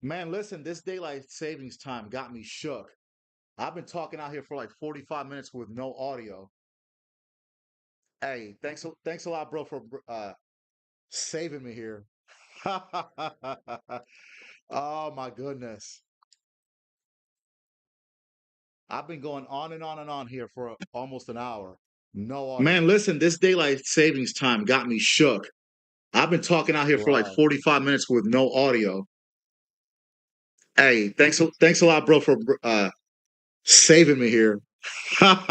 Man, listen, this daylight savings time got me shook. I've been talking out here for like 45 minutes with no audio. Hey, thanks a lot, bro, for saving me here. Oh my goodness. I've been going on and on and on here for almost an hour. No Man, audio. listen, this daylight savings time got me shook. I've been talking out here for like Right. 45 minutes with no audio. Hey, thanks a lot, bro, for saving me here. Oh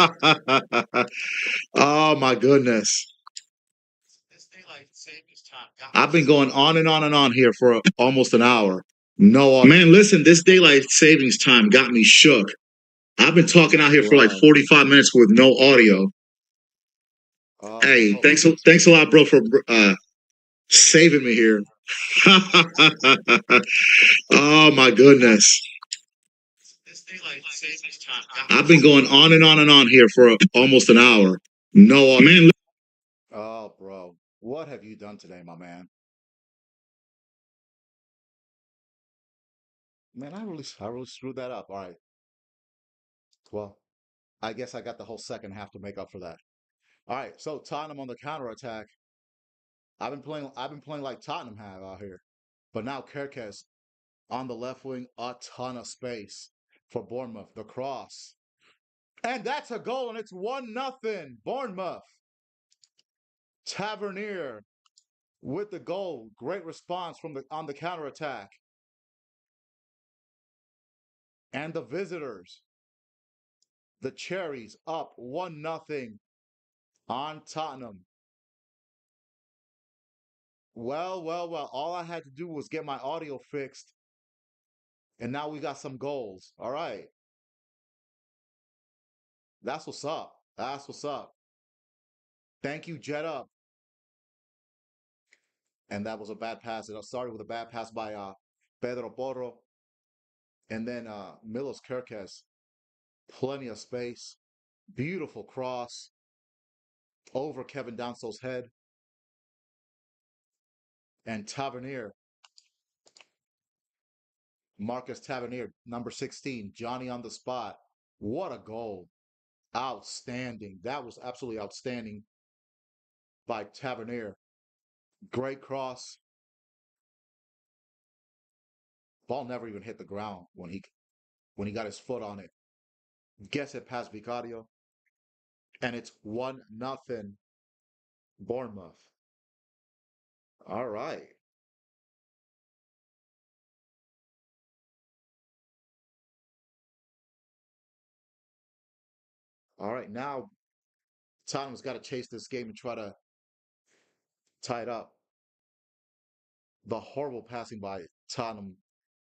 my goodness. This daylight savings time got me I've been shook. going on and on and on here for almost an hour. No audio. Man, Man, listen, listen, this this daylight daylight savings savings time time got got me me shook. shook. I've been talking out here for like Right. 45 minutes with no audio. Hey, Hold on. thanks a lot, bro, for saving me here. Oh my goodness. This daylight savings time got me I've been shook. going on and on and on here for almost an hour. No, man. Oh, bro, what have you done today, my man? Man, I really screwed that up. All right. Well, I guess I got the whole second half to make up for that. All right. So Tottenham on the counterattack. I've been playing like Tottenham have out here. But now Kerkez on the left wing, a ton of space for Bournemouth. The cross. And that's a goal, and it's 1-0. Bournemouth. Tavernier with the goal. Great response from the on the counterattack. And the visitors, the Cherries, up 1-0 on Tottenham. Well, well, well. All I had to do was get my audio fixed, and now we got some goals. All right. That's what's up. That's what's up. Thank you, Jet Up. And that was a bad pass. It started with a bad pass by Pedro Porro. And then Milos Kerkez. Plenty of space. Beautiful cross over Kevin Danso's head. And Tavernier, Marcus Tavernier, number 16, Johnny on the spot. What a goal. Outstanding. That was absolutely outstanding by Tavernier. Great cross. Ball never even hit the ground when he got his foot on it. Gets it past Vicario. And it's 1-0 Bournemouth. All right. All right. Now Tottenham's got to chase this game and try to tie it up. The horrible passing by Tottenham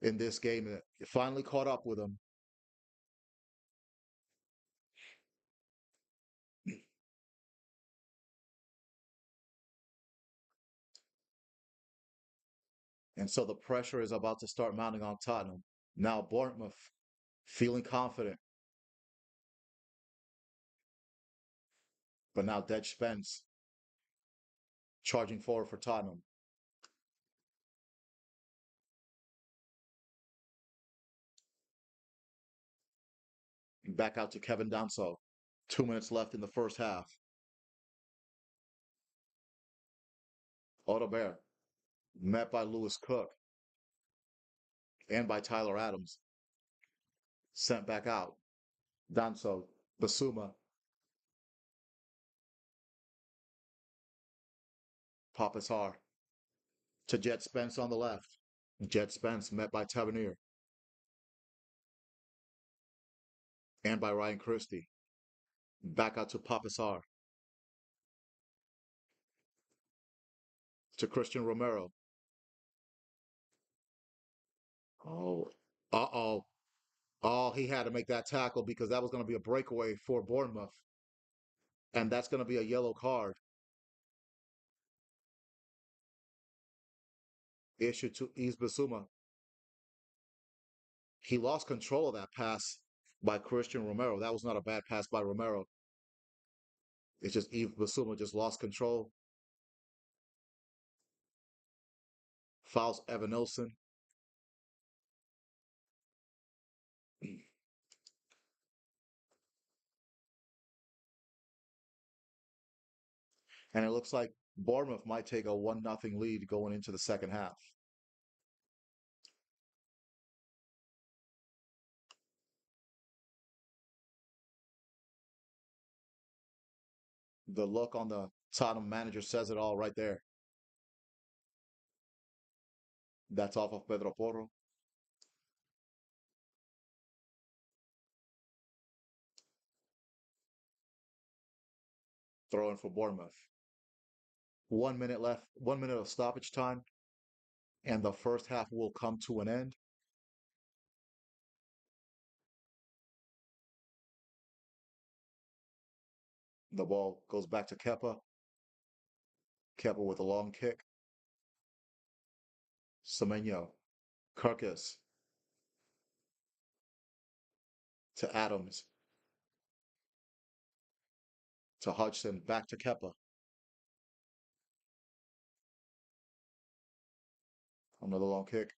in this game. It finally caught up with them. And so the pressure is about to start mounting on Tottenham. Now Bournemouth feeling confident. But now Dead Spence charging forward for Tottenham. Back out to Kevin Danso. 2 minutes left in the first half. Odobert met by Lewis Cook and by Tyler Adams. Sent back out. Danso, Basuma, Papasar to Jet Spence on the left. Jet Spence met by Tavernier and by Ryan Christie. Back out to Papasar to Christian Romero. Oh, uh-oh. Oh, he had to make that tackle because that was going to be a breakaway for Bournemouth. And that's going to be a yellow card issued to Yves Basuma. He lost control of that pass by Christian Romero. That was not a bad pass by Romero. It's just Yves Basuma just lost control. Fouls Evan Nilsson. And it looks like Bournemouth might take a 1-0 lead going into the second half. The look on the Tottenham manager says it all right there. That's off of Pedro Porro. Throwing for Bournemouth. 1 minute left, 1 minute of stoppage time, and the first half will come to an end. The ball goes back to Kepa. Kepa with a long kick. Semenyo. Kirkis to Adams. To Hodgson. Back to Kepa. Another long kick.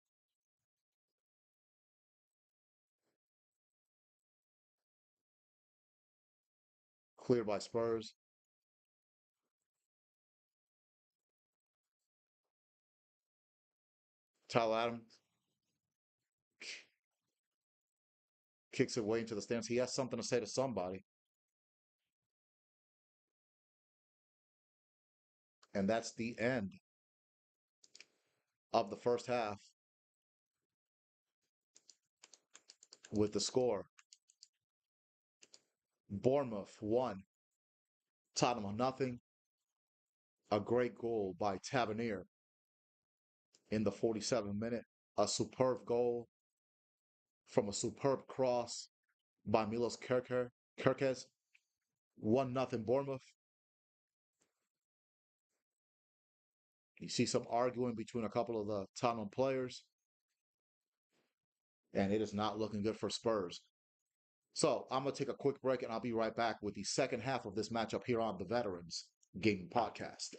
Cleared by Spurs. Tyler Adams kicks it way into the stands. He has something to say to somebody. And that's the end of the first half with the score. Bournemouth 1, Tottenham nothing. A great goal by Tavernier in the 47th minute. A superb goal from a superb cross by Milos Kerkez. 1-0 Bournemouth. You see some arguing between a couple of the Tottenham players, and it is not looking good for Spurs. So I'm going to take a quick break, and I'll be right back with the second half of this matchup here on the Veterans Gaming Podcast.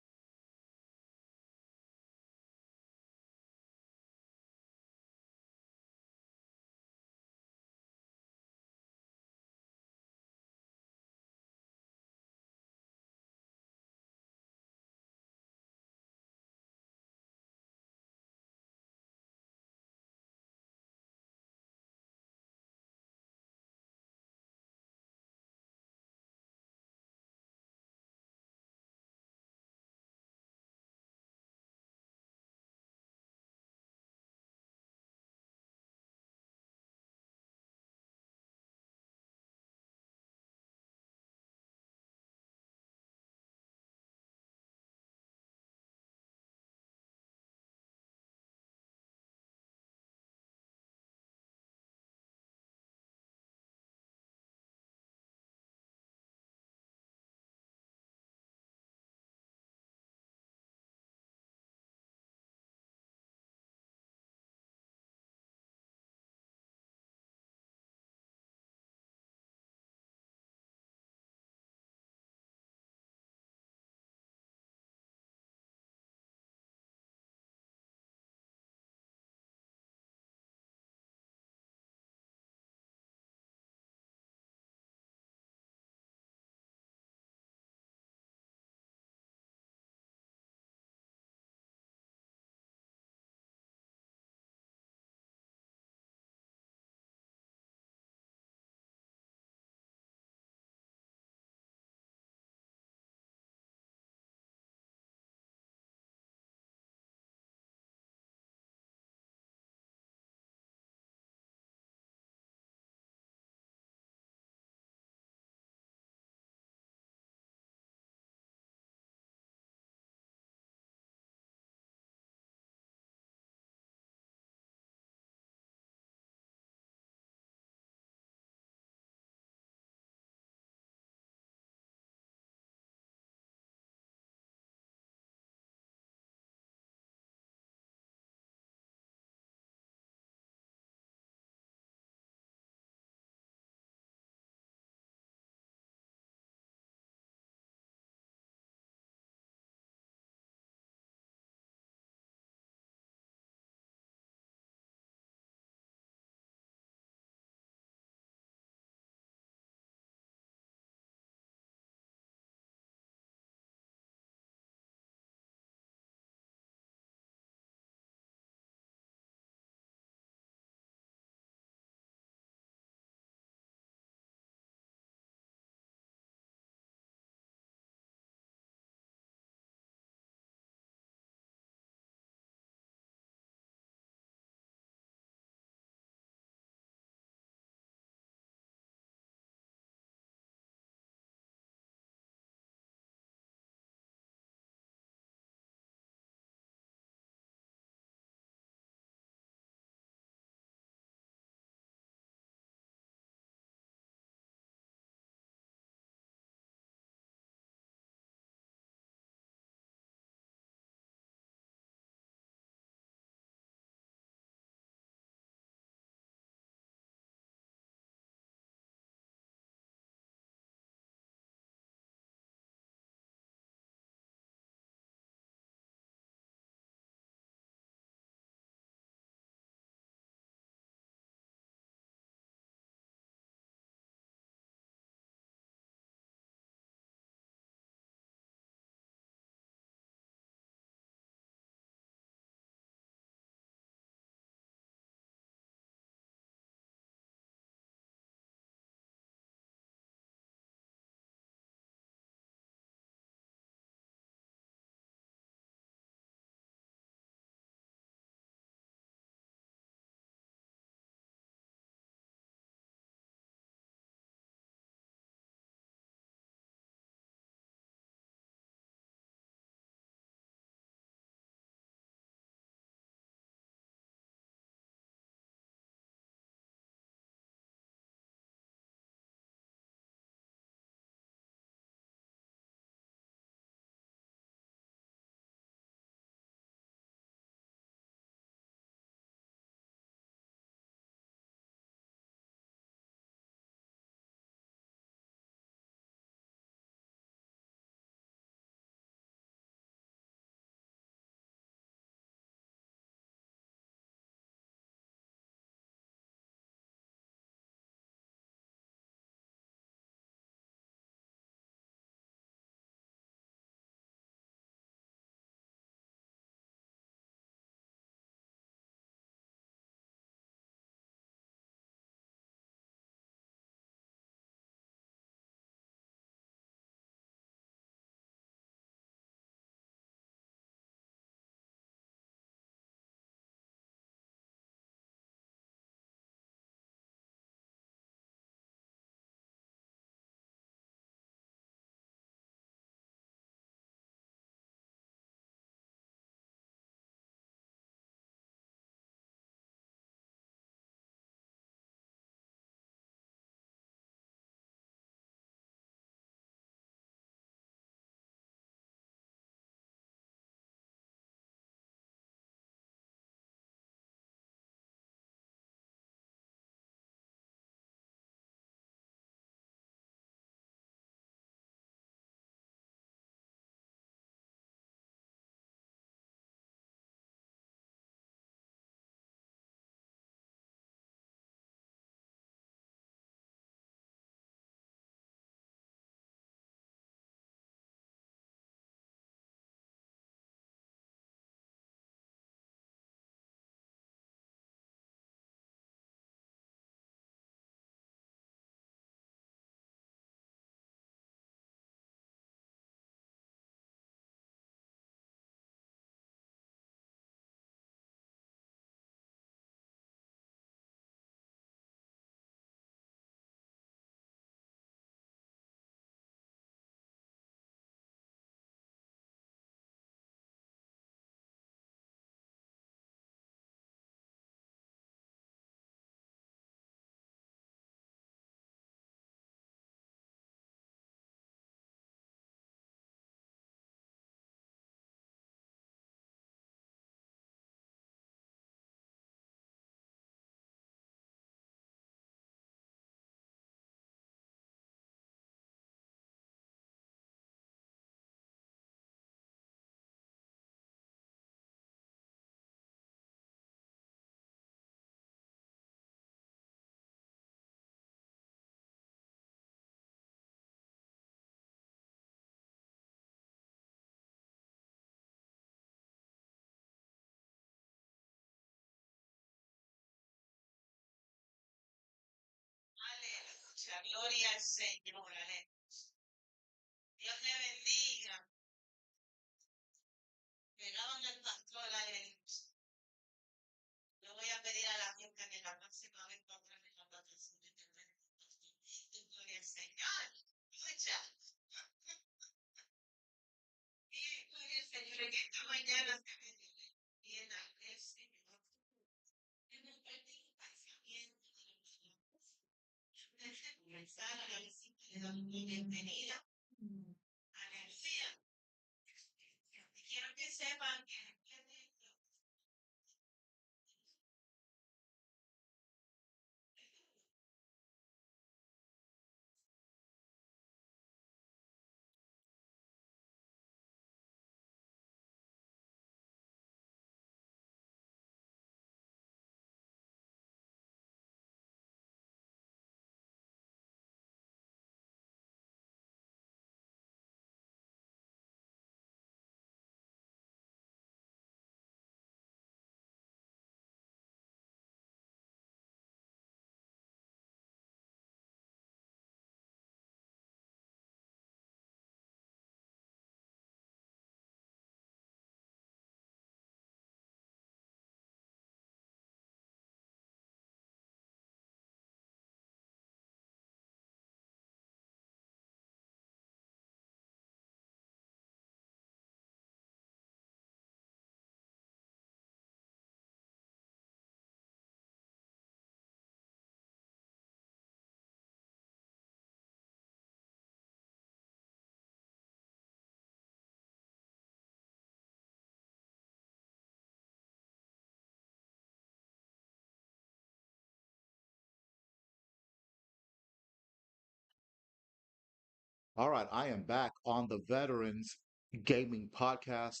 All right, I am back on the Veterans Gaming Podcast.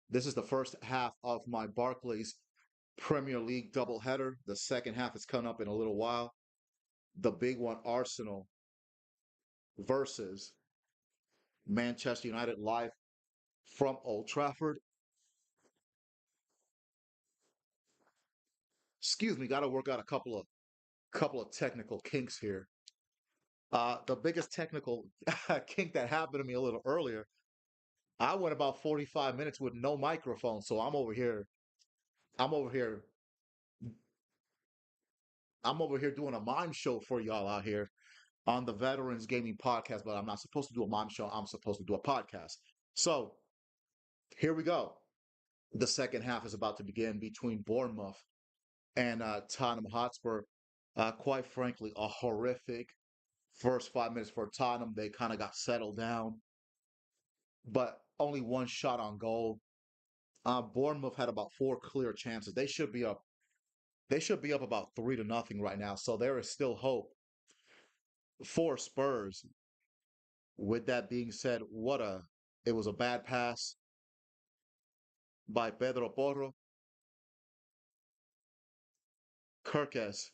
This is the first half of my Barclays Premier League doubleheader. The second half is coming up in a little while. The big one, Arsenal versus Manchester United, live from Old Trafford. Excuse me, got to work out a couple of technical kinks here. The biggest technical kink that happened to me a little earlier, I went about 45 minutes with no microphone, so I'm over here, I'm over here doing a mime show for y'all out here on the Veterans Gaming Podcast, but I'm not supposed to do a mime show. I'm supposed to do a podcast. So here we go. The second half is about to begin between Bournemouth and Tottenham Hotspur. Quite frankly, a horrific first 5 minutes for Tottenham. They kind of got settled down, but only one shot on goal. Bournemouth had about four clear chances. They should be up. They should be up about 3-0 right now. So there is still hope for Spurs. With that being said, it was a bad pass by Pedro Porro. Kirkes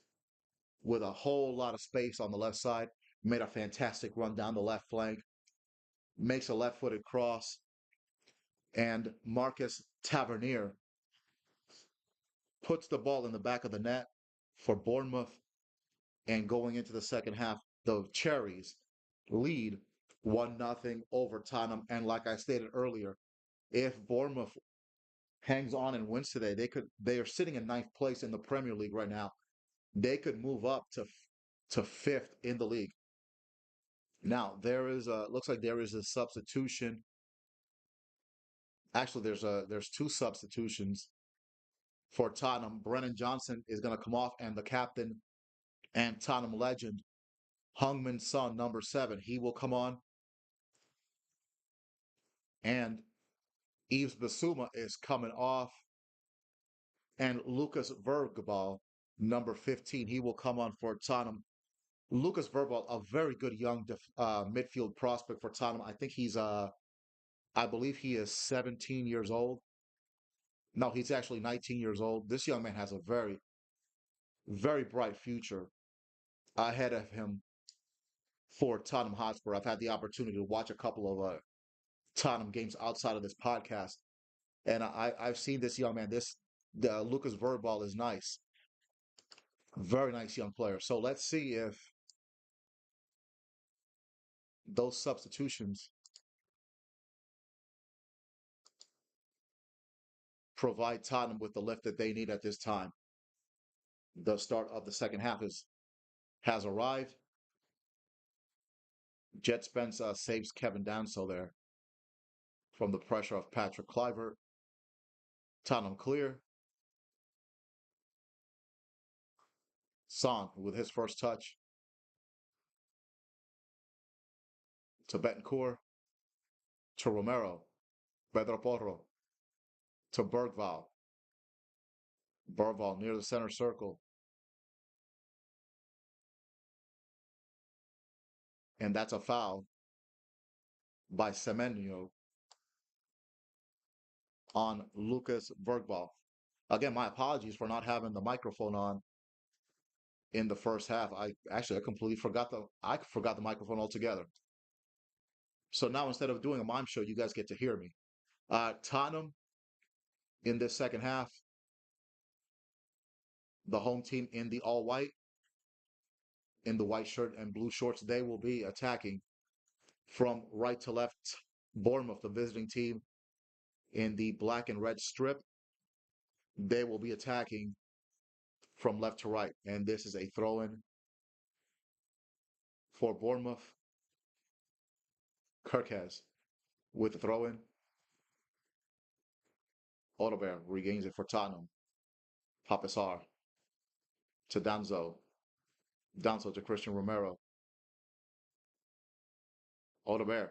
with a whole lot of space on the left side made a fantastic run down the left flank, makes a left-footed cross, and Marcus Tavernier puts the ball in the back of the net for Bournemouth. And going into the second half, the Cherries lead 1-0 over Tottenham. And like I stated earlier, if Bournemouth hangs on and wins today, they are sitting in ninth place in the Premier League right now. They could move up to fifth in the league. Now looks like there is a substitution. Actually, there's two substitutions for Tottenham. Brennan Johnson is going to come off, and the captain and Tottenham legend Heung-min Son, number 7, he will come on, and Yves Bissouma is coming off, and Lucas Vergbal, number 15, he will come on for Tottenham. Lucas Vergbal, a very good young midfield prospect for Tottenham. I believe he is 17 years old. No, he's actually 19 years old. This young man has a very, very bright future ahead of him for Tottenham Hotspur. I've had the opportunity to watch a couple of Tottenham games outside of this podcast, and I've seen this young man. The Lucas Vergbal is nice, very nice young player. So let's see Those substitutions provide Tottenham with the lift that they need at this time. The start of the second half has arrived. Jet Spence saves Kevin Danso there from the pressure of Patrick Kluivert. Tottenham clear. Son with his first touch to Betancourt, to Romero, Pedro Porro, to Bergval. Bergval near the center circle. And that's a foul by Semenyo on Lucas Bergval. Again, my apologies for not having the microphone on in the first half. I completely forgot the microphone altogether. So now instead of doing a mime show, you guys get to hear me. Tottenham in this second half, the home team in the all white, in the white shirt and blue shorts, they will be attacking from right to left. Bournemouth, the visiting team, in the black and red strip, they will be attacking from left to right. And this is a throw in for Bournemouth. Kirkes with the throw in. Odegaard regains it for Tottenham. Papissar to Danzo. Danzo to Christian Romero. Odegaard.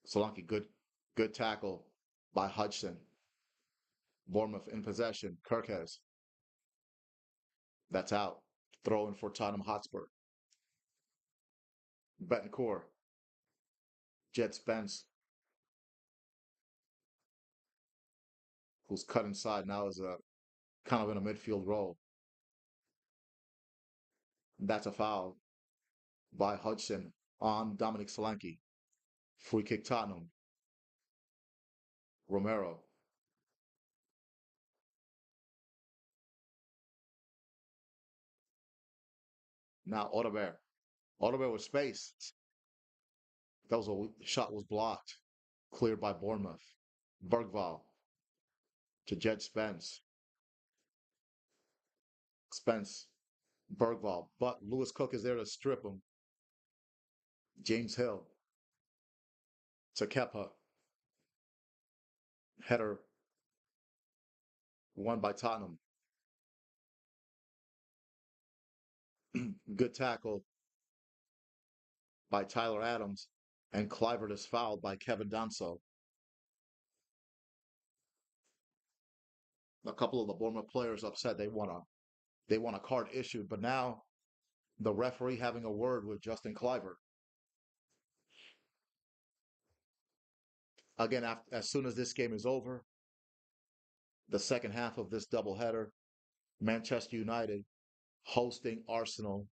Solanke, good tackle by Hudson. Bournemouth in possession. Kirkes. That's out. Throw in for Tottenham Hotspur. Betancourt. Jet Spence, who's cut inside now, is a kind of in a midfield role. That's a foul by Hudson on Dominic Solanke. Free kick Tottenham. Romero. Now Odegaard. Odegaard with space. That was a shot was blocked. Cleared by Bournemouth. Bergval to Jed Spence. Spence. Bergval. But Lewis Cook is there to strip him. James Hill to Kepa. Header won by Tottenham. Good tackle by Tyler Adams. And Kluivert is fouled by Kevin Danso. A couple of the Bournemouth players upset. They want a card issued, but now the referee having a word with Justin Kluivert. Again, as soon as this game is over, the second half of this doubleheader, Manchester United hosting Arsenal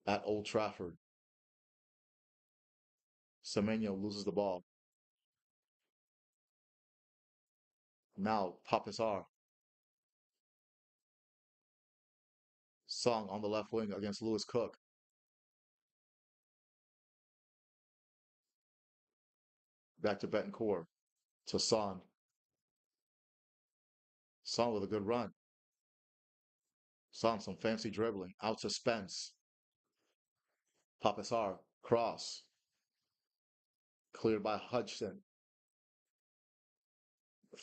at Old Trafford. Semenyo loses the ball. Now Papissar. Song on the left wing against Lewis Cook. Back to Betancourt. To Son. Son with a good run. Son some fancy dribbling. Out to Spence. Papissar. Cross. Cleared by Hudson.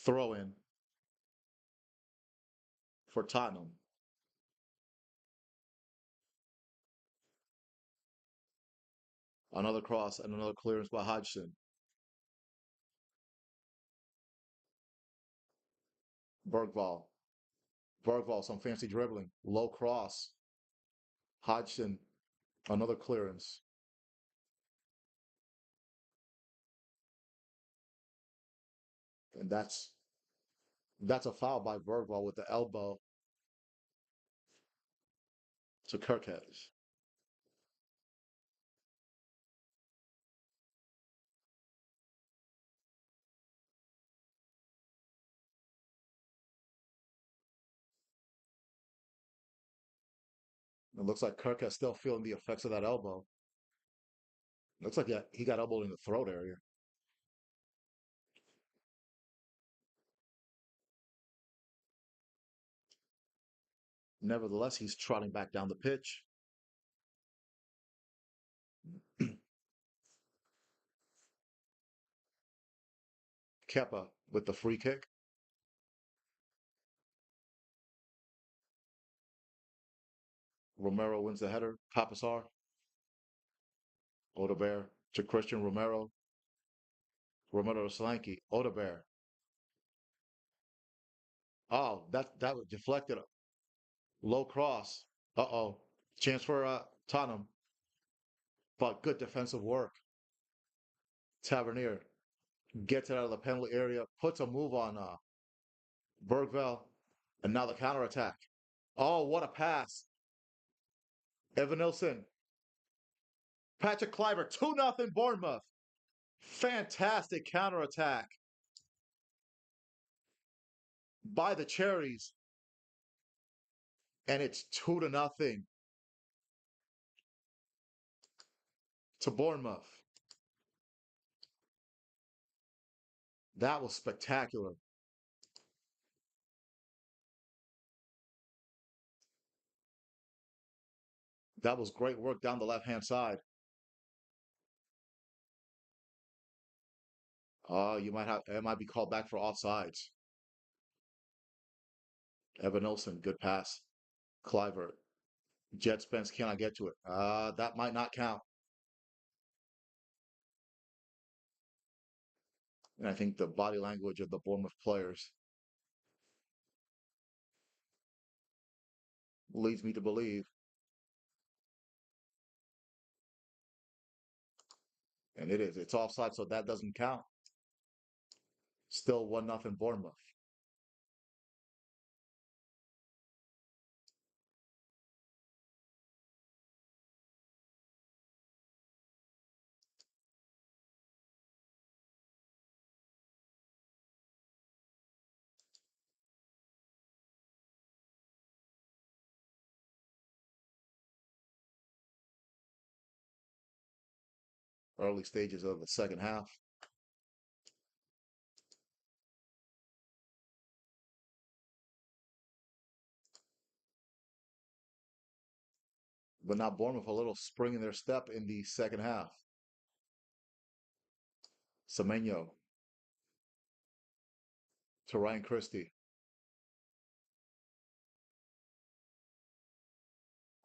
Throw in for Tottenham. Another cross and another clearance by Hodgson. Bergval. Bergval, some fancy dribbling. Low cross. Hodgson, another clearance. And that's a foul by Bergval with the elbow to Kirkes. It looks like Kirkes still feeling the effects of that elbow. Looks like he got elbowed in the throat area. Nevertheless, he's trotting back down the pitch. Kepa with the free kick. Romero wins the header. Papasar. Odebear to Christian Romero. Romero to Solanke. Odebear. Oh, that was deflected. Low cross. Uh-oh. Chance for Tottenham. But good defensive work. Tavernier gets it out of the penalty area. Puts a move on Bergvall. And now the counterattack. Oh, what a pass. Evan Nilsson. Patrick Kluivert. 2-0 Bournemouth. Fantastic counterattack by the Cherries. And it's 2-0 to Bournemouth. That was spectacular. That was great work down the left-hand side. It might be called back for offsides. Evan Olsen, good pass. Kluivert. Jet Spence cannot get to it. That might not count. And I think the body language of the Bournemouth players leads me to believe, and it is, it's offside, so that doesn't count. Still 1-0 Bournemouth. Early stages of the second half. But now Bournemouth a little spring in their step in the second half. Semenyo to Ryan Christie.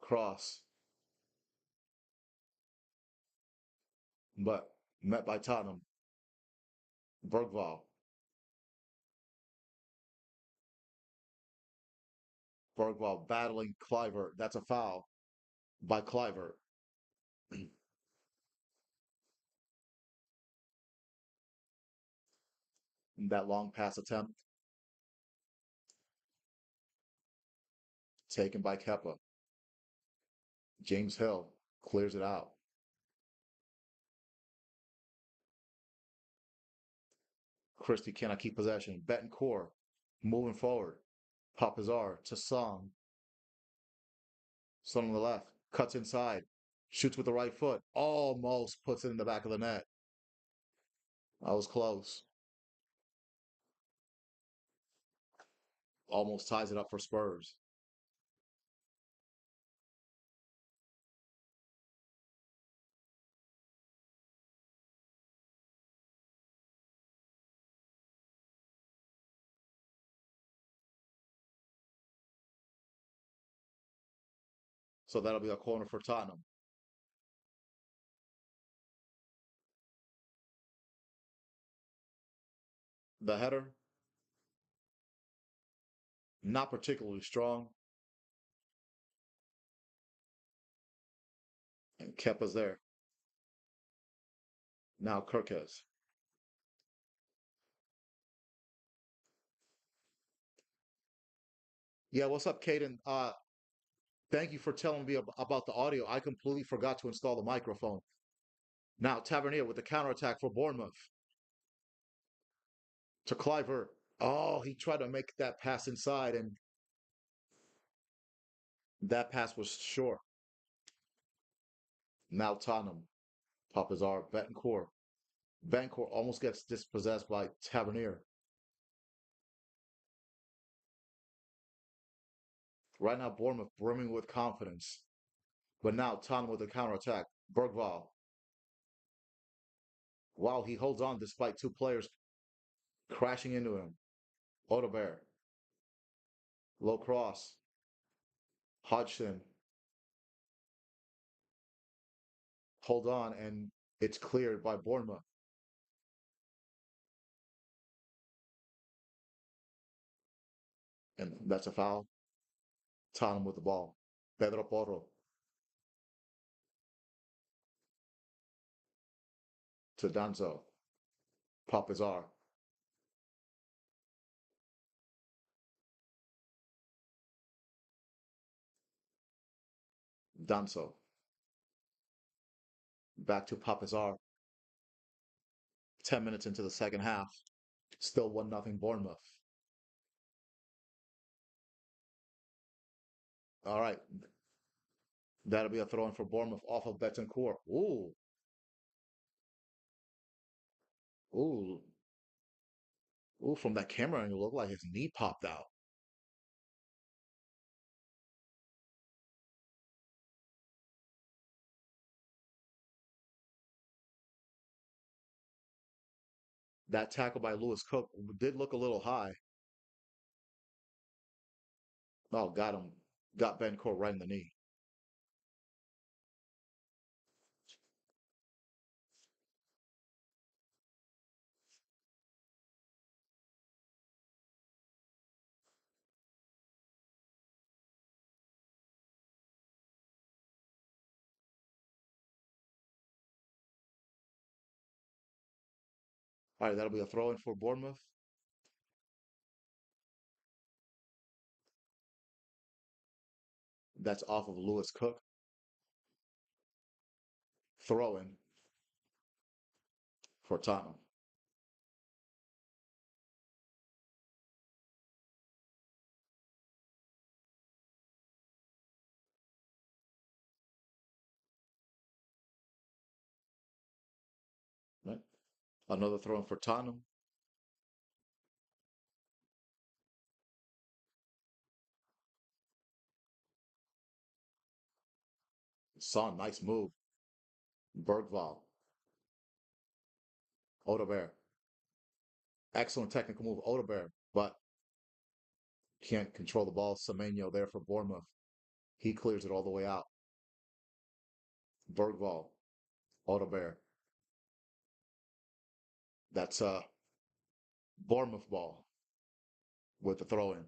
Cross. But met by Tottenham. Bergvall. Bergvall battling Kluivert. That's a foul by Kluivert. That long pass attempt taken by Kepa. James Hill clears it out. Christie cannot keep possession. Betancourt moving forward. Papazar to Song. Son on the left. Cuts inside. Shoots with the right foot. Almost puts it in the back of the net. I was close. Almost ties it up for Spurs. So that'll be a corner for Tottenham. The header, not particularly strong. And Kepa's there. Now Kirkes. Yeah, what's up, Caden? Thank you for telling me about the audio. I completely forgot to install the microphone. Now Tavernier with the counterattack for Bournemouth to Kluivert. Oh, he tried to make that pass inside, and that pass was short. Now Tottenham. Papazar, Betancourt. Betancourt almost gets dispossessed by Tavernier. Right now, Bournemouth brimming with confidence. But now Tottenham with a counterattack. Bergval. Wow, he holds on despite two players crashing into him. Odegaard. Low cross. Hodgson. Hold on, and it's cleared by Bournemouth. And that's a foul. Tottenham with the ball. Pedro Porro to Danzo. Papazar. Danzo. Back to Papazar. 10 minutes into the second half. Still 1-0 Bournemouth. All right. That'll be a throw in for Bournemouth off of Betancourt. Ooh. Ooh. Ooh. From that camera angle, it looked like his knee popped out. That tackle by Lewis Cook did look a little high. Oh, got him. Got Betancourt right in the knee. All right, that'll be a throw in for Bournemouth. That's off of Lewis Cook. Throw in for Tottenham. Right? Another throw in for Tottenham. Son, nice move. Bergval. Odegaard. Excellent technical move, Odegaard, but can't control the ball. Semenyo there for Bournemouth. He clears it all the way out. Bergval. Odegaard. That's a Bournemouth ball with the throw in.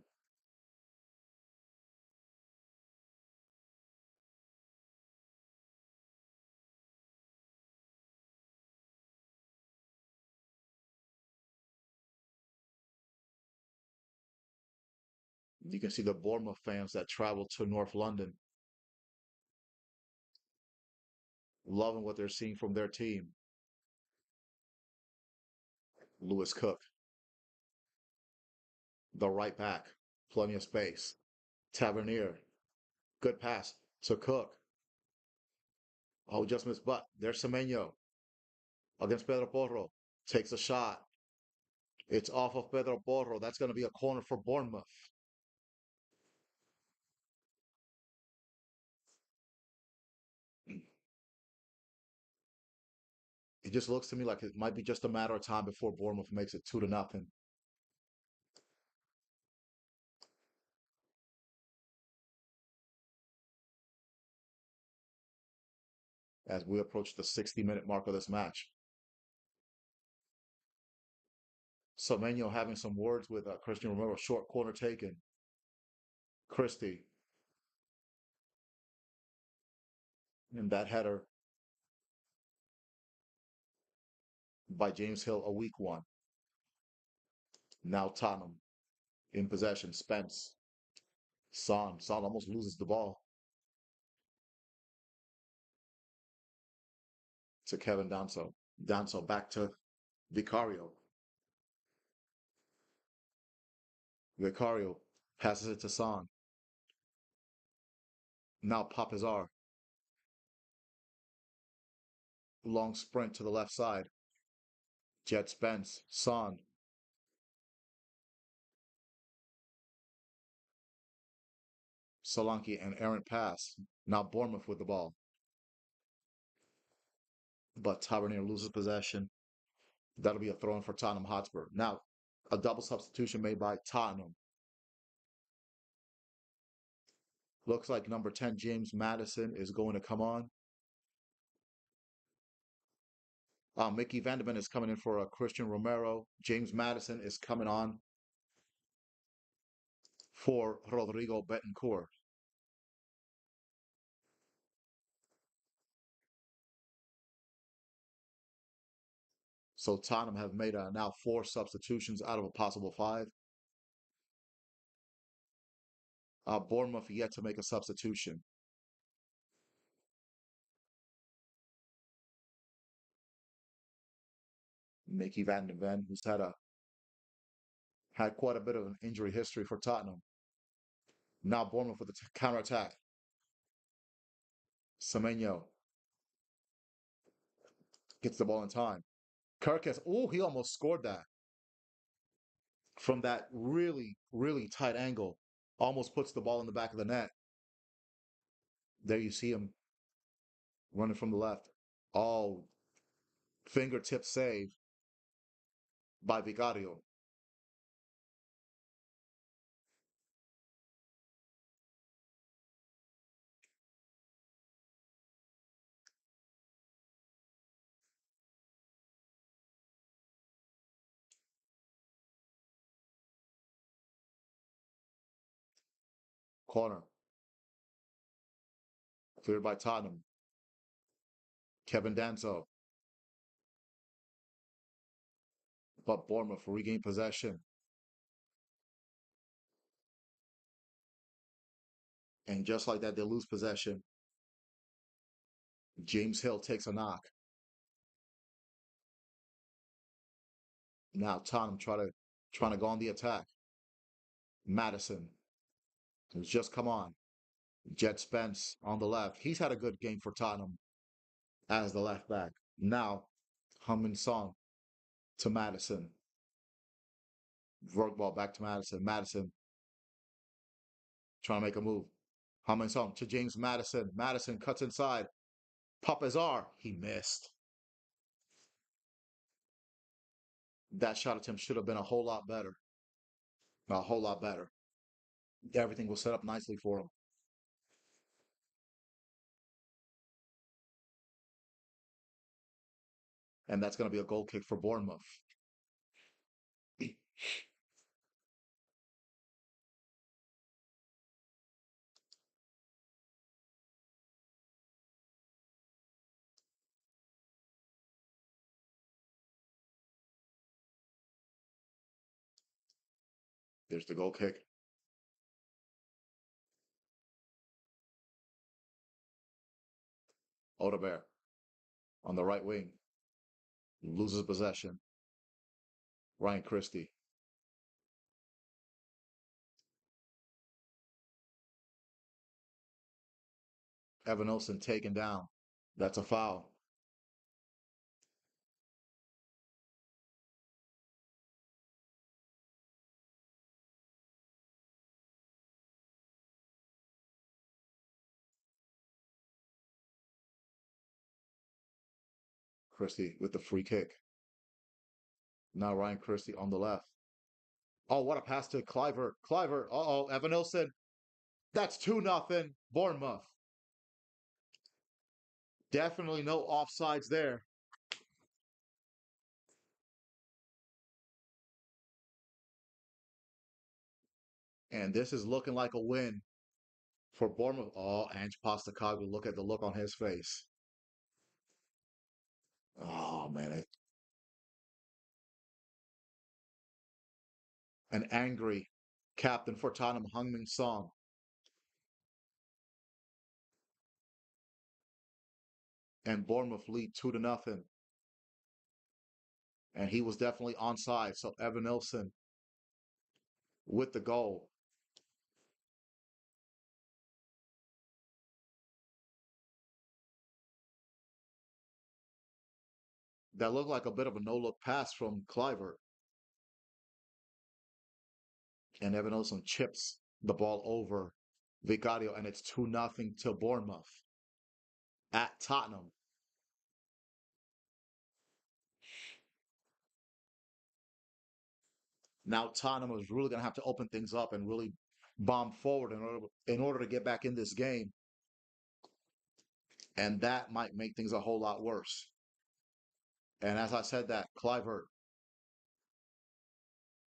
You can see the Bournemouth fans that travel to North London loving what they're seeing from their team. Lewis Cook, the right back, plenty of space. Tavernier, good pass to Cook. Oh, just missed, but there's Semenyo against Pedro Porro. Takes a shot. It's off of Pedro Porro. That's going to be a corner for Bournemouth. It just looks to me like it might be just a matter of time before Bournemouth makes it 2-0 as we approach the 60-minute mark of this match. Semenyo having some words with Christian Romero. Short corner taken. Christie. And that header by James Hill, a weak one. Now Tottenham in possession. Spence. Son. Son almost loses the ball to Kevin Danso. Danso back to Vicario. Vicario passes it to Son. Now Papazar. Long sprint to the left side. Jet Spence, Son, Solanke, and errant pass. Now Bournemouth with the ball. But Tavernier loses possession. That'll be a throw in for Tottenham Hotspur. Now, a double substitution made by Tottenham. Looks like number 10, James Madison, is going to come on. Mickey Vanderman is coming in for Christian Romero. James Madison is coming on for Rodrigo Betancourt. So Tottenham have made now 4 substitutions out of a possible 5. Bournemouth yet to make a substitution. Mickey Van de Ven, who's had quite a bit of an injury history for Tottenham. Now Bournemouth with the counterattack. Semenyo gets the ball in time. Kirkes, oh, he almost scored that from that really, really tight angle. Almost puts the ball in the back of the net. There you see him running from the left. Oh, fingertip save by Vicario. Corner. Cleared by Tottenham. Kevin Danso. But Bournemouth regain possession. And just like that, they lose possession. James Hill takes a knock. Now Tottenham trying to go on the attack. Madison has just come on. Jet Spence on the left. He's had a good game for Tottenham as the left back. Now, Heung-min Son to Madison. Work ball back to Madison. Madison trying to make a move. Heung-min Son to James Madison. Madison cuts inside. Papazar. He missed. That shot attempt should have been a whole lot better. A whole lot better. Everything was set up nicely for him. And that's going to be a goal kick for Bournemouth. There's the goal kick. Odegaard on the right wing. Loses possession. Ryan Christie. Evan Olsen taken down. That's a foul. Christie with the free kick. Now Ryan Christie on the left. Oh, what a pass to Cliver. Cliver. Uh-oh, Evan Olsen. That's 2-0 Bournemouth. Definitely no offsides there. And this is looking like a win for Bournemouth. Oh, Ange Postecoglou, look at the look on his face. Oh, man. An angry captain for Tottenham, Heung-min Son. And Bournemouth lead 2-0. And he was definitely onside. So Evan Olsen with the goal. That looked like a bit of a no-look pass from Clivert. And Evan Olsen chips the ball over Vicario, and it's 2-0 to Bournemouth at Tottenham. Now Tottenham is really going to have to open things up and really bomb forward in order to get back in this game, and that might make things a whole lot worse. And as I said, that Clivert,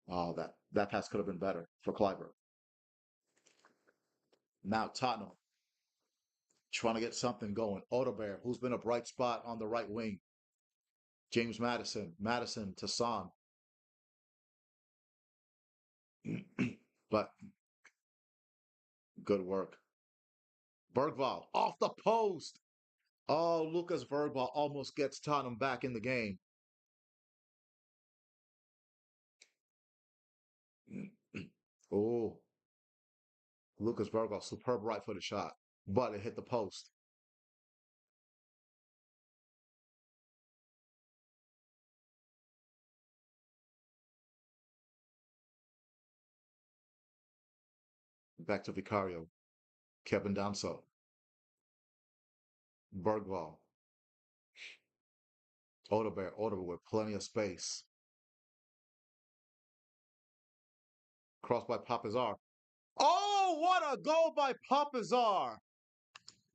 oh, that pass could have been better for Clivert. Now Tottenham trying to get something going. Odebear, who's been a bright spot on the right wing. James Madison, Madison to Son. But good work. Bergvall off the post. Oh, Lucas Bergvall almost gets Tottenham back in the game. Oh, Lucas Bergvall, superb right-footed shot, but it hit the post. Back to Vicario. Kevin Danso. Bergvall. Odebear with plenty of space. Crossed by Papazar. Oh, what a goal by Papazar!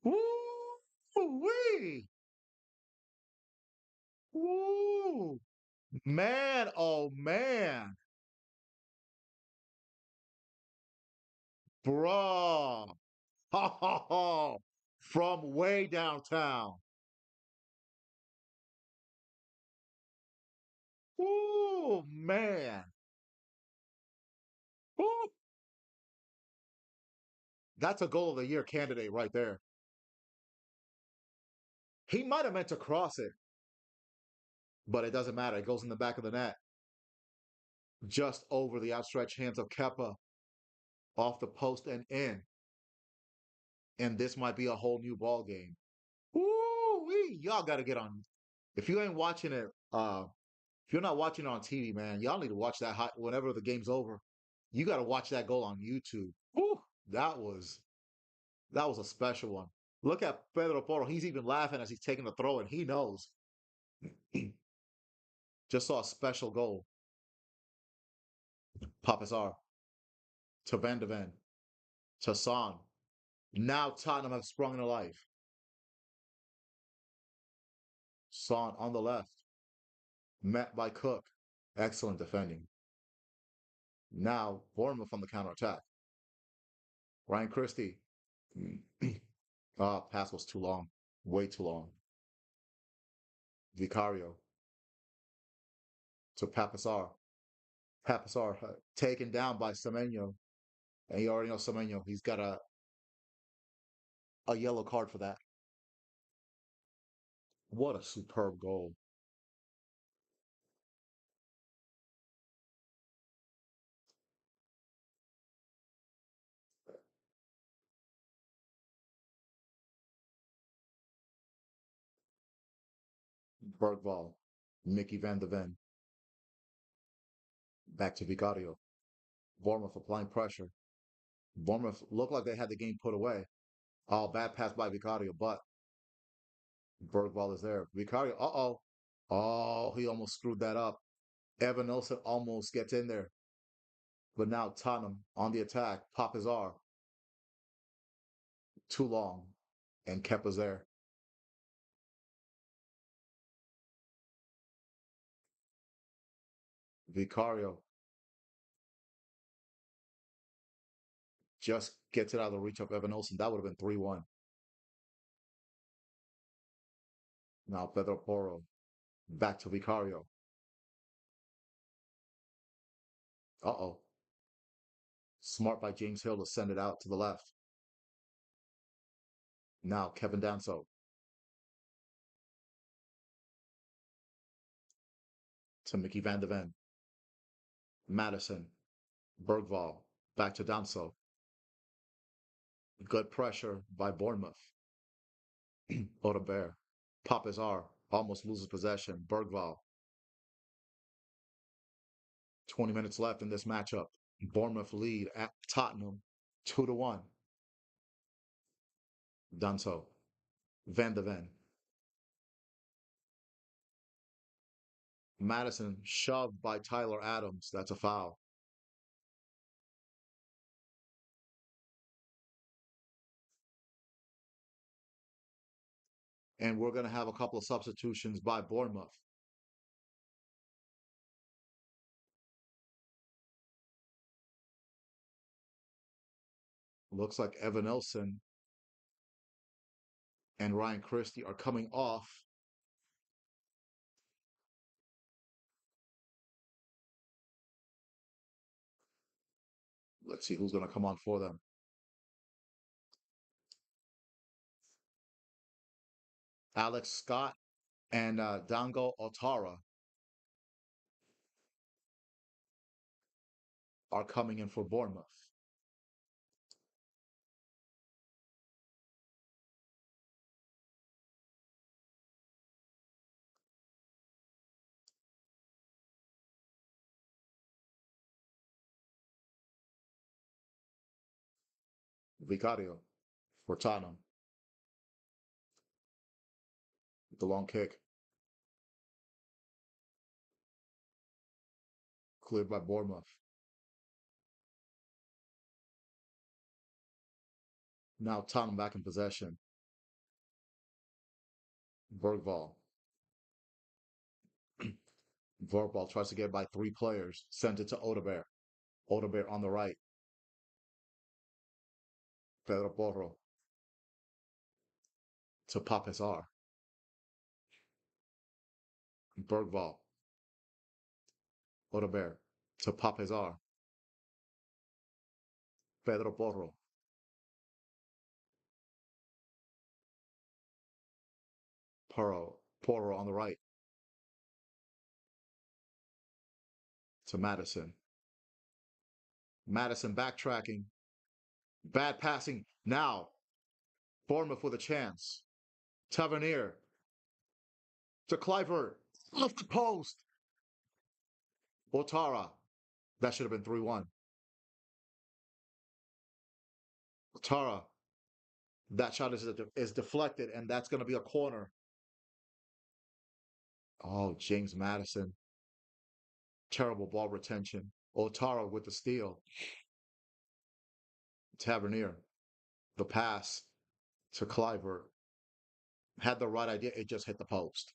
Woo-wee! Woo! Man, oh man. Bruh. Ha ha ha. From way downtown. Woo, man. Woo. That's a goal of the year candidate right there. He might have meant to cross it, but it doesn't matter. It goes in the back of the net, just over the outstretched hands of Kepa, off the post and in. And this might be a whole new ball game. Woo-wee. Y'all got to get on. If you ain't watching it, if you're not watching it on TV, man, y'all need to watch that whenever the game's over. You got to watch that goal on YouTube. Woo, that was that was a special one. Look at Pedro Porro. He's even laughing as he's taking the throw, and he knows. Just saw a special goal. Papazar to Van de Ven to Son. Now Tottenham have sprung into life. Son on the left, met by Cook. Excellent defending. Now Bournemouth on the counter attack. Ryan Christie. Pass was too long. Way too long. Vicario to Papasar. Papasar taken down by Semenyo. And you already know Semenyo. He's got a yellow card for that. What a superb goal. Bergvall. Mickey Van de Ven. Back to Vicario. Bournemouth applying pressure. Bournemouth looked like they had the game put away. Oh, bad pass by Vicario, but Bergvall is there. Vicario, uh-oh. Oh, he almost screwed that up. Evan Olsen almost gets in there. But now Tottenham on the attack. Papazar. Too long. And Kepa's there. Vicario just gets it out of the reach of Evan Olsen. That would have been 3-1. Now Pedro Porro. Back to Vicario. Uh-oh. Smart by James Hill to send it out to the left. Now Kevin Danso. To Mickey Van de Ven. Madison. Bergvall. Back to Danso. Good pressure by Bournemouth. Odebear. Papazar. almost loses possession. Bergval, 20 minutes left in this matchup. Bournemouth lead at Tottenham, 2-1. Done so. Van de Ven. Madison shoved by Tyler Adams. That's a foul. And we're going to have a couple of substitutions by Bournemouth. Looks like Evan Nelson and Ryan Christie are coming off. Let's see who's going to come on for them. Alex Scott and Dango Otara are coming in for Bournemouth. Vicario for Tottenham. The long kick cleared by Bournemouth. Now Tottenham back in possession. Bergval. Bergval tries to get by three players. Sent it to Odebear. Odebear on the right. Pedro Porro to Papesar. Bergval. Odebear to Papesar. Pedro Porro. Porro on the right to Madison. Madison backtracking. Bad passing. Now, Bournemouth with a chance. Tavernier to Clivert. Off the post. Otara. That should have been 3-1. Otara. That shot is deflected, and that's going to be a corner. Oh, James Madison. Terrible ball retention. Otara with the steal. Tavernier. The pass to Clivert. Had the right idea. It just hit the post.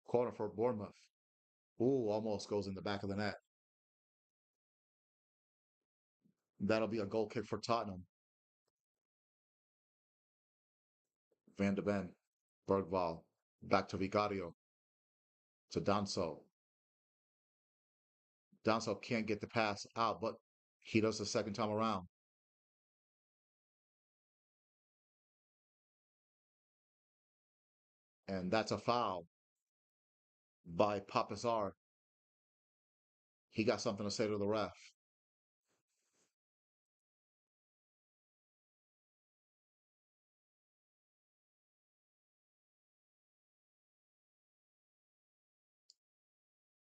Corner for Bournemouth. Ooh, almost goes in the back of the net. That'll be a goal kick for Tottenham. Van de Ven. Bergval. Back to Vicario. To Danso. Danso can't get the pass out, but he does the second time around. And that's a foul by Papazar. He got something to say to the ref.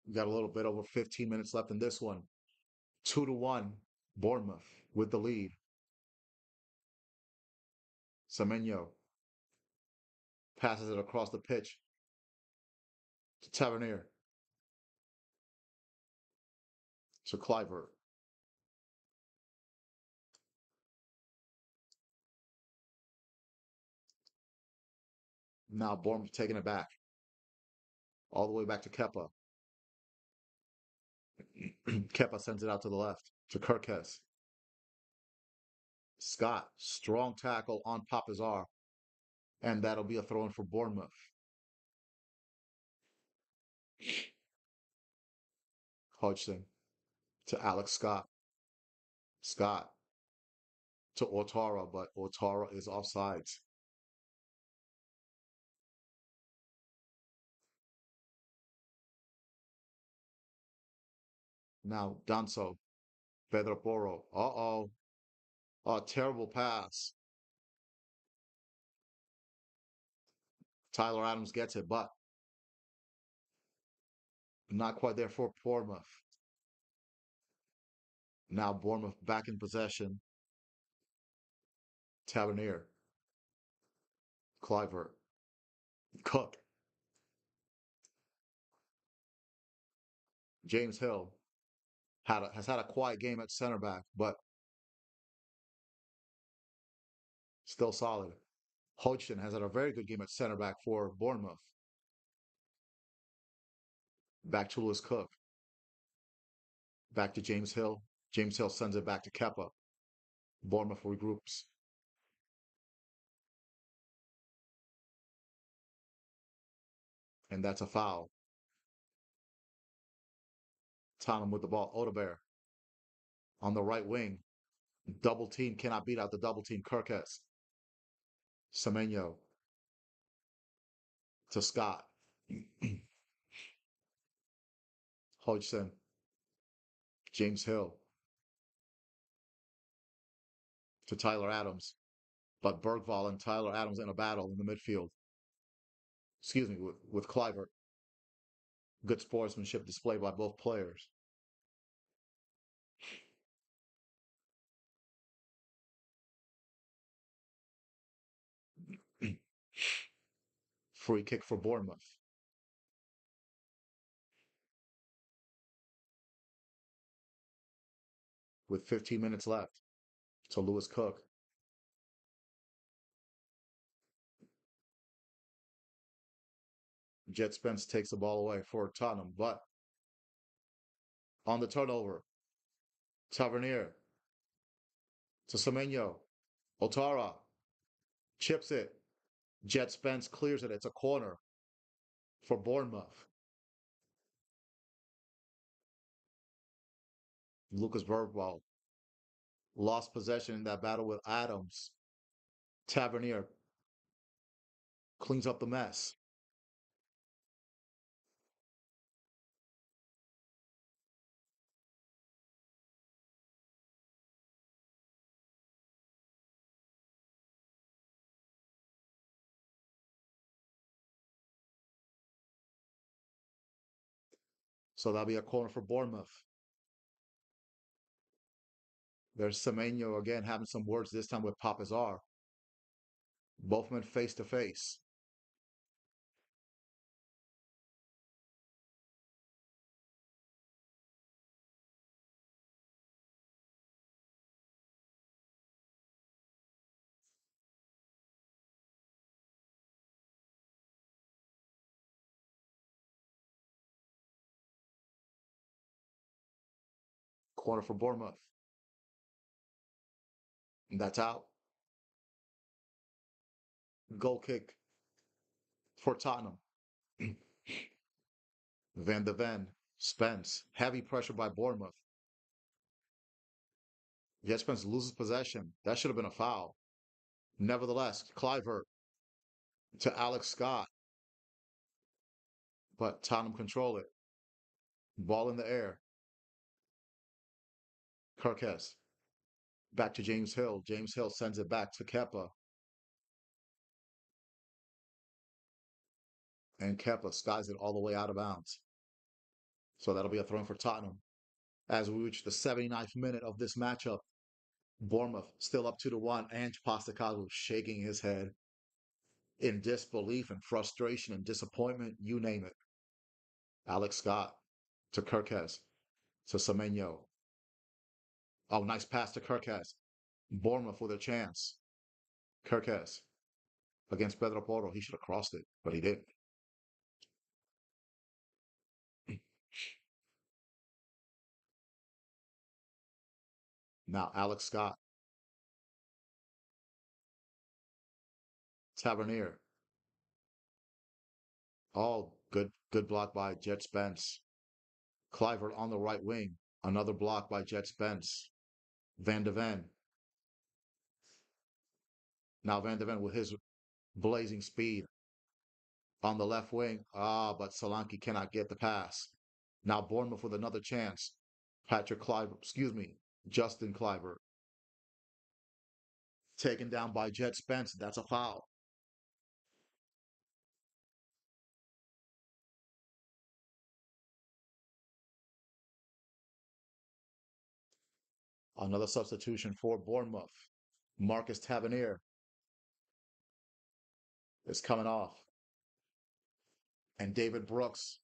We got a little bit over 15 minutes left in this one. 2-1, Bournemouth with the lead. Semenyo passes it across the pitch to Tavernier. To Clivert. Now Bournemouth taking it back. All the way back to Kepa. Kepa sends it out to the left to Kirkes. Scott, strong tackle on Papazar. And that'll be a throw in for Bournemouth. Hodgson to Alex Scott. Scott to Otara, but Otara is offsides. Now Danso, Pedro Porro. Uh-oh. A terrible pass. Tyler Adams gets it, but not quite there for Bournemouth. Now Bournemouth back in possession. Tavernier, Clivert, Cook, James Hill has had a quiet game at center back, but still solid. Hodgson has had a very good game at center back for Bournemouth. Back to Lewis Cook. Back to James Hill. James Hill sends it back to Kepa. Bournemouth regroups. And that's a foul. Tottenham with the ball. Odegaard on the right wing. Double team cannot beat out the double team. Kirkes. Semenyo to Scott. Hodgson. James Hill to Tyler Adams. But Bergvall and Tyler Adams in a battle in the midfield. Excuse me, with Clivert. Good sportsmanship displayed by both players. Free kick for Bournemouth with 15 minutes left. To Lewis Cook. Jet Spence takes the ball away for Tottenham, but on the turnover, Tavernier to Semenyo. Otara chips it. Jet Spence clears it. It's a corner for Bournemouth. Lucas Bergwall lost possession in that battle with Adams. Tavernier cleans up the mess. So that'll be a corner for Bournemouth. There's Semenyo again having some words this time with Papazar. Both men face to face. Corner for Bournemouth. And that's out. Goal kick for Tottenham. Van de Ven, Spence, heavy pressure by Bournemouth. Yet Spence loses possession. That should have been a foul. Nevertheless, Clivert to Alex Scott, but Tottenham control it. Ball in the air. Kirkes back to James Hill. James Hill sends it back to Kepa, and Kepa skies it all the way out of bounds. So that'll be a throw for Tottenham. As we reach the 79th minute of this matchup, Bournemouth still up 2-1. Ange Postecoglou shaking his head in disbelief and frustration and disappointment, you name it. Alex Scott to Kirkes to Semenyo. Oh, nice pass to Kirkes. Bournemouth with a chance. Kirkes against Pedro Porro. He should have crossed it, but he didn't. Now Alex Scott, Tavernier. Oh, good block by Jet Spence. Clivert on the right wing. Another block by Jet Spence. Van de Ven Now Van de Ven with his blazing speed on the left wing. But Solanke cannot get the pass. Now Bournemouth with another chance. Patrick Cliver, excuse me, Justin Cliver, taken down by Jet Spence. That's a foul. Another substitution for Bournemouth. Marcus Tavernier is coming off. And David Brooks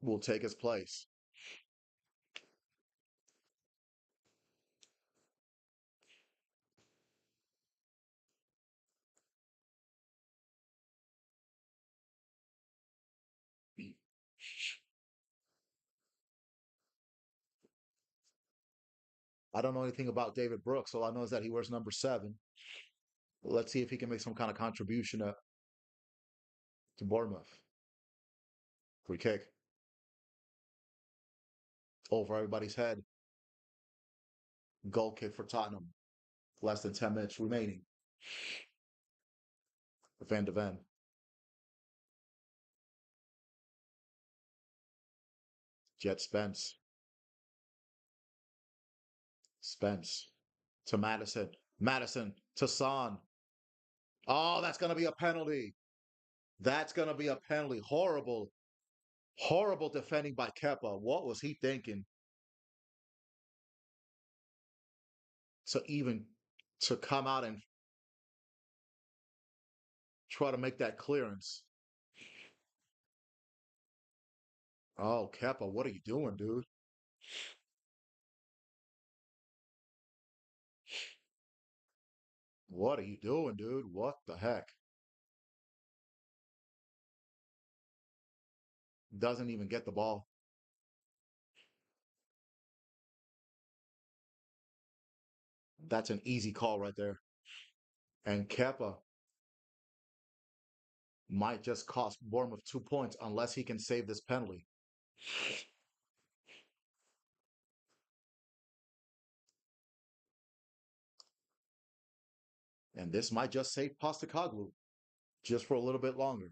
will take his place. I don't know anything about David Brooks. All I know is that he wears number 7. Let's see if he can make some kind of contribution to Bournemouth. Free kick over everybody's head. Goal kick for Tottenham. Less than 10 minutes remaining. Van de Ven. Jet Spence. Spence to Madison. Madison to Son. Oh, that's going to be a penalty. That's going to be a penalty. Horrible, horrible defending by Kepa. What was he thinking? To even to come out and try to make that clearance. Oh, Kepa, what are you doing, dude? What are you doing, dude? What the heck? Doesn't even get the ball. That's an easy call right there. And Kepa might just cost Bournemouth 2 points unless he can save this penalty. And this might just save Postacoglu just for a little bit longer.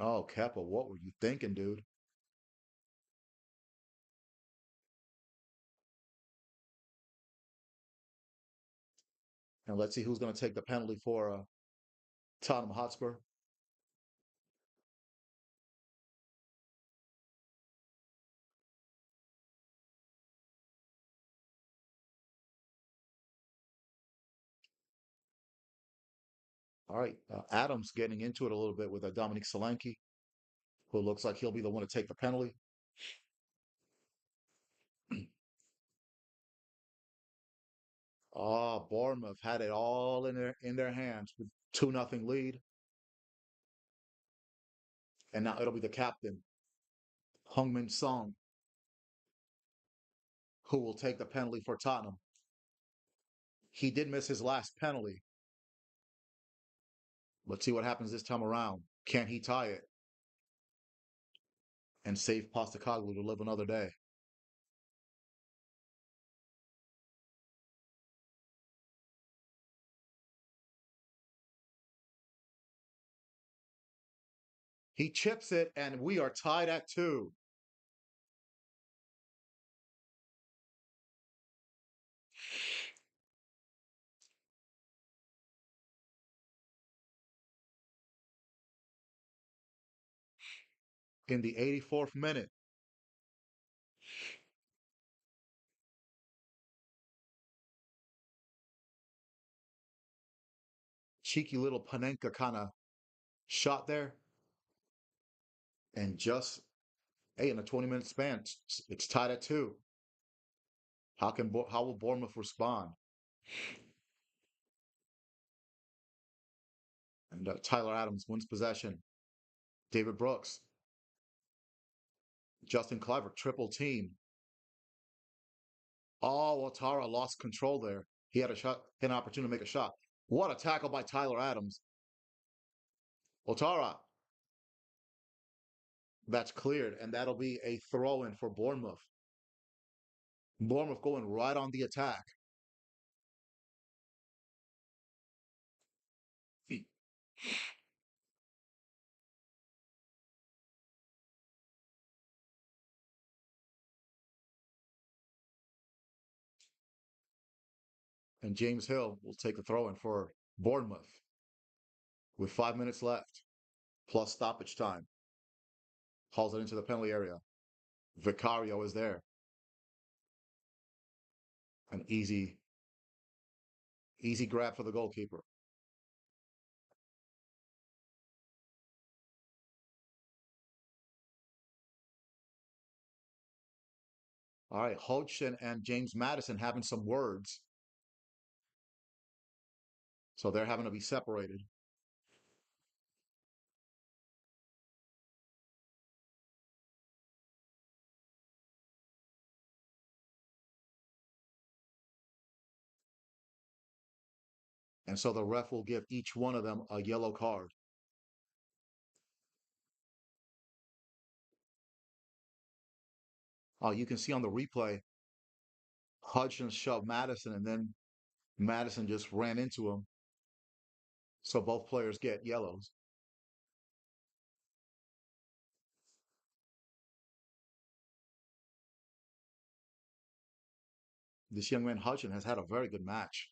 Oh, Kepa, what were you thinking, dude? And let's see who's going to take the penalty for Tottenham Hotspur. All right, Adams getting into it a little bit with Dominic Solanke, who looks like he'll be the one to take the penalty. Oh, Bournemouth had it all in their hands with 2-0 lead, and now it'll be the captain, Heung-min Song, who will take the penalty for Tottenham. He did miss his last penalty. Let's see what happens this time around. Can he tie it and save Postacoglu to live another day? He chips it, and we are tied at 2. In the 84th minute, cheeky little Panenka kind of shot there, and just hey, in a 20-minute span, it's tied at 2. How will Bournemouth respond? And Tyler Adams wins possession. David Brooks, Justin Cliver, triple team. Oh, Otara lost control there. He had a shot, an opportunity to make a shot. What a tackle by Tyler Adams. Otara, that's cleared, and that'll be a throw in for Bournemouth. Bournemouth going right on the attack. And James Hill will take the throw in for Bournemouth with 5 minutes left, plus stoppage time. Hauls it into the penalty area. Vicario is there. An easy grab for the goalkeeper. All right, Hodgson and James Madison having some words. So they're having to be separated. And so the ref will give each one of them a yellow card. You can see on the replay, Hodgson shoved Madison and then Madison just ran into him. So both players get yellows. This young man Hodgson has had a very good match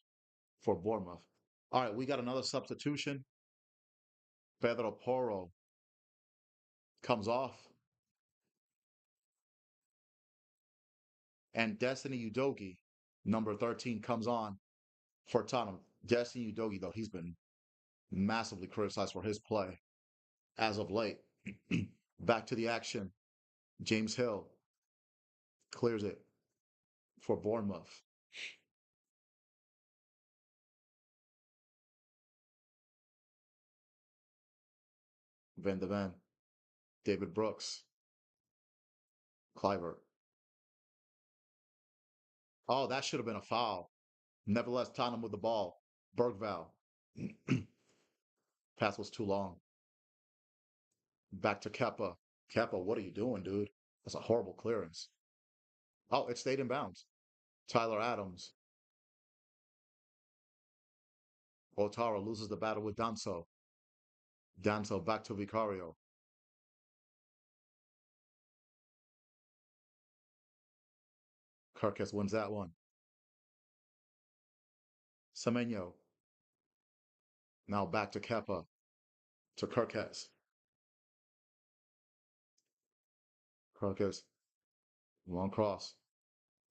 for Bournemouth. All right, we got another substitution. Pedro Porro comes off, and Destiny Udogi, number 13, comes on for Tottenham. Destiny Udogi, though, he's been massively criticized for his play as of late. Back to the action. James Hill clears it for Bournemouth. Van de Ven, David Brooks, Clivert. Oh, that should have been a foul. Nevertheless, Tottenham with the ball. Bergval. Pass was too long. Back to Kepa. Kepa, what are you doing, dude? That's a horrible clearance. Oh, it stayed in bounds. Tyler Adams. Otara loses the battle with Danso. Danso back to Vicario. Kirkes wins that one. Semenyo. Now back to Kepa. To Kirkes. Kirkes. Long cross.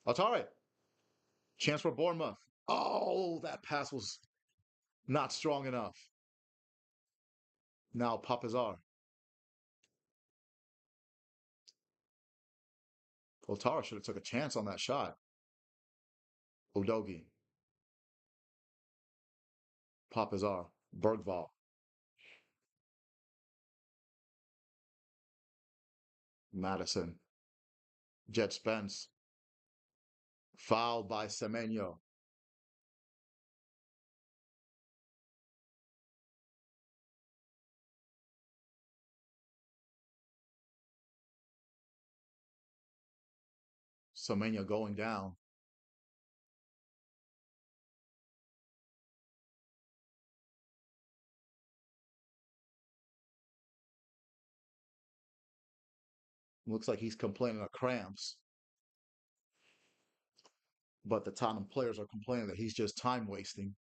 Otara. Chance for Bournemouth. Oh, that pass was not strong enough. Now Papazar. Otara should have took a chance on that shot. Udogi. Papazar. Bergval. Madison. Jet Spence. Fouled by Semenyo. Semenyo going down. Looks like he's complaining of cramps. But the Tottenham players are complaining that he's just time wasting.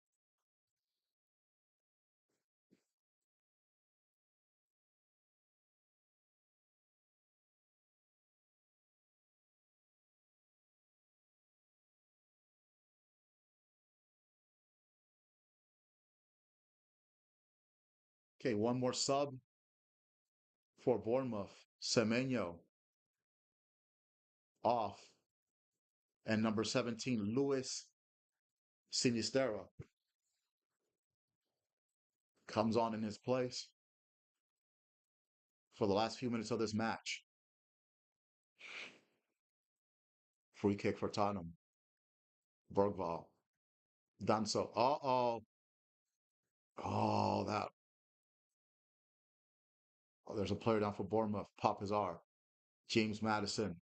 Okay, one more sub for Bournemouth. Semenyo off. And number 17, Luis Sinistera comes on in his place for the last few minutes of this match. Free kick for Tottenham. Bergval. Danso. Uh-oh. Oh, that. Oh, there's a player down for Bournemouth. Papazar. James Madison.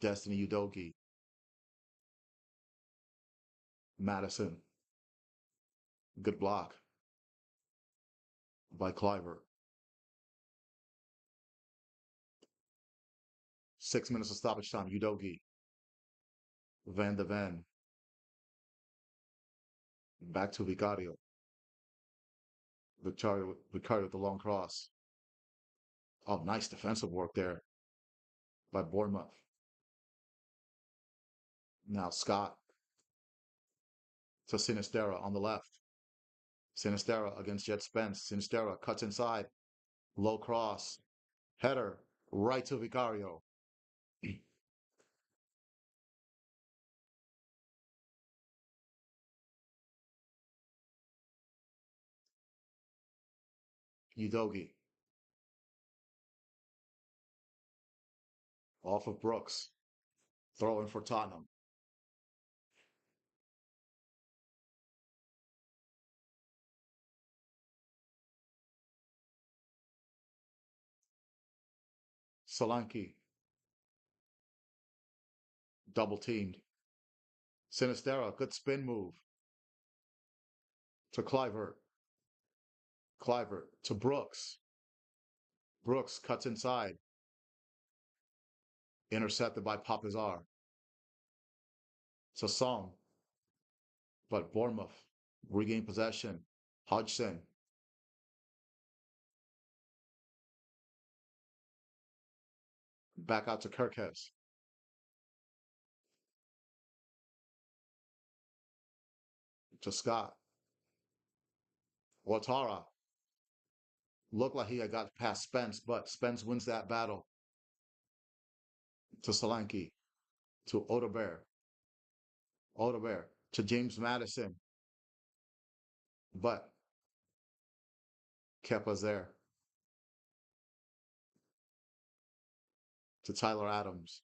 Destiny Udogi. Madison. Good block by Cliver. 6 minutes of stoppage time. Udogi. Van de Ven. Back to Vicario. Vicario with the long cross. Oh, nice defensive work there by Bournemouth. Now Scott to Sinistera on the left. Sinistera against Jet Spence. Sinistera cuts inside. Low cross. Header right to Vicario. Udogi off of Brooks. Throw in for Tottenham. Solanke double teamed. Sinistera, good spin move to Clivert. Clivert to Brooks. Brooks cuts inside. Intercepted by Papizar. To Song. But Bournemouth regain possession. Hodgson. Back out to Kirkes. To Scott. Ouattara. Looked like he had got past Spence, but Spence wins that battle. To Solanke. To Odebear. Odebear. To James Madison. But Kepa's there. To Tyler Adams.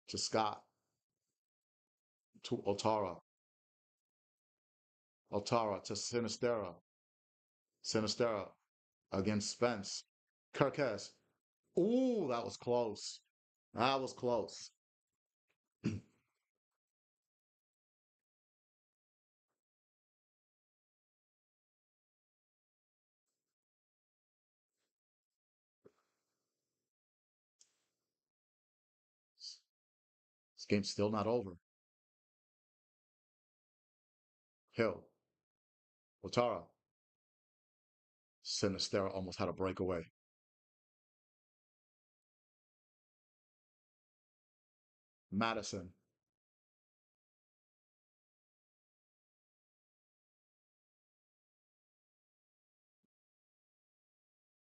To Scott. To Otara. Otara to Sinistera. Sinistera against Spence. Kirkes. Ooh, that was close. That was close. This game's still not over. Hill. Otara. Sinistera almost had a breakaway. Madison.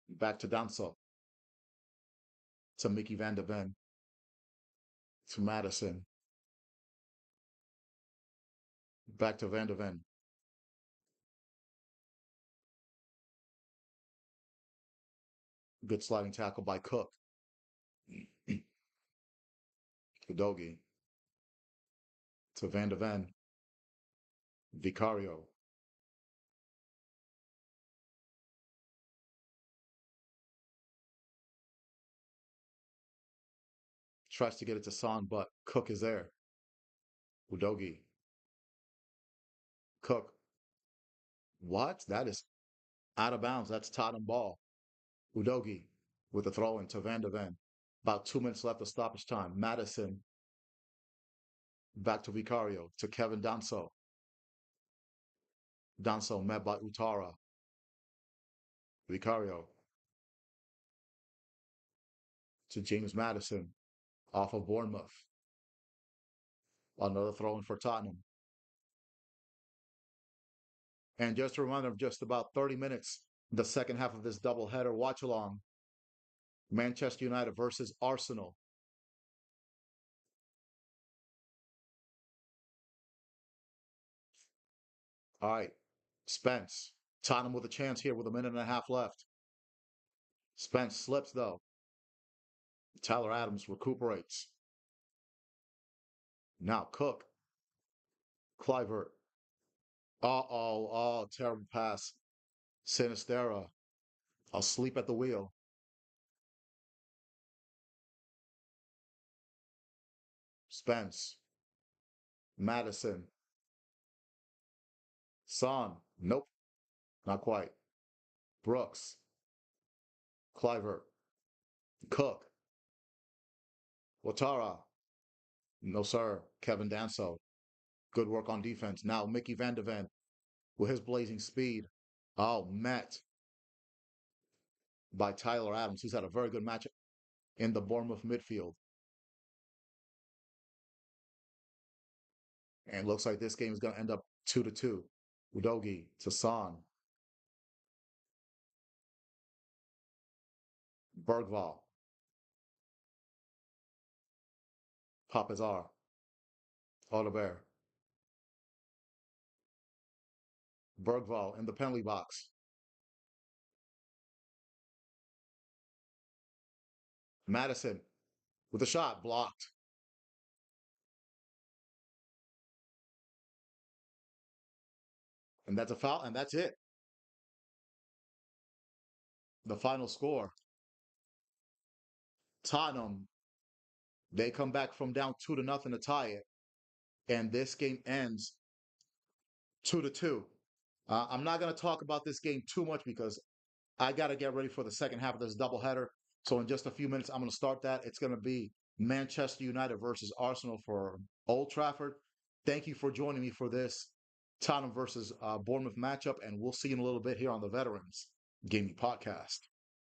Back to Danso. To Mickey Van de Ven. To Madison. Back to Van de Ven. Good sliding tackle by Cook. Udogi. To Van de Ven. Vicario. Tries to get it to Son, but Cook is there. Udogi. Cook. What? That is out of bounds. That's Tottenham ball. Udogi with a throw in to Van de Ven. About 2 minutes left of stoppage time. Madison back to Vicario to Kevin Danso. Danso met by Utara. Vicario to James Madison off of Bournemouth. Another throw in for Tottenham. And just a reminder of just about 30 minutes, the second half of this doubleheader watch along. Manchester United versus Arsenal. All right. Spence. Tottenham with a chance here with a minute and a half left. Spence slips though. Tyler Adams recuperates. Now Cook. Clivert. Oh, terrible pass. Sinistera. Asleep at the wheel. Spence. Madison. Son. Nope, not quite. Brooks. Clivert. Cook. Watara. No, sir. Kevin Danso. Good work on defense. Now Mickey Van de Ven with his blazing speed. Oh, met by Tyler Adams, who's had a very good match in the Bournemouth midfield. And looks like this game is going to end up 2-2. Udogi to Son. Bergval. Papazar. Oliver. Bergval in the penalty box. Madison with a shot blocked. And that's a foul, and that's it. The final score. Tottenham, they come back from down 2-0 to tie it. And this game ends 2-2. I'm not going to talk about this game too much because I got to get ready for the second half of this doubleheader. So in just a few minutes, I'm going to start that. It's going to be Manchester United versus Arsenal for Old Trafford. Thank you for joining me for this Tottenham versus Bournemouth matchup, and we'll see you in a little bit here on the Veterans Gaming Podcast.